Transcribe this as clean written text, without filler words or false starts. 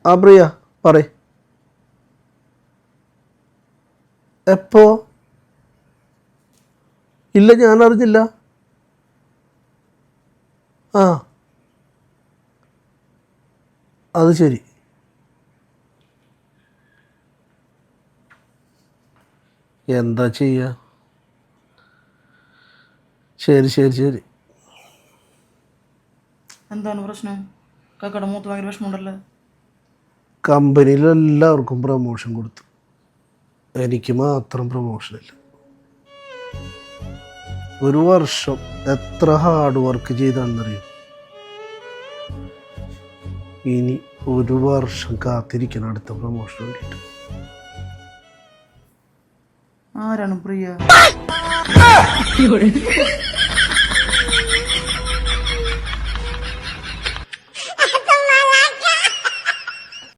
ആ പ്രിയ പറ. എപ്പോ? ഇല്ല, ഞാൻ അറിഞ്ഞില്ല. ആ, അത് ശരി. എന്താ ചെയ്യുക? ശരി ശരി ശരി. എന്താണ് പ്രശ്നം? കാക്കയുടെ മൂത്ത് ഭയങ്കര വിഷമമുണ്ടല്ലോ. കമ്പനിയിൽ എല്ലാവർക്കും പ്രൊമോഷൻ കൊടുത്തു, എനിക്ക് മാത്രം പ്രൊമോഷനില്ല. 1 വർഷം എത്ര ഹാർഡ് വർക്ക് ചെയ്താണെന്നറിയും. ഇനി 1 വർഷം കാത്തിരിക്കണം അടുത്ത പ്രൊമോഷൻ വേണ്ടിയിട്ട്. ആരാണ് പ്രിയ?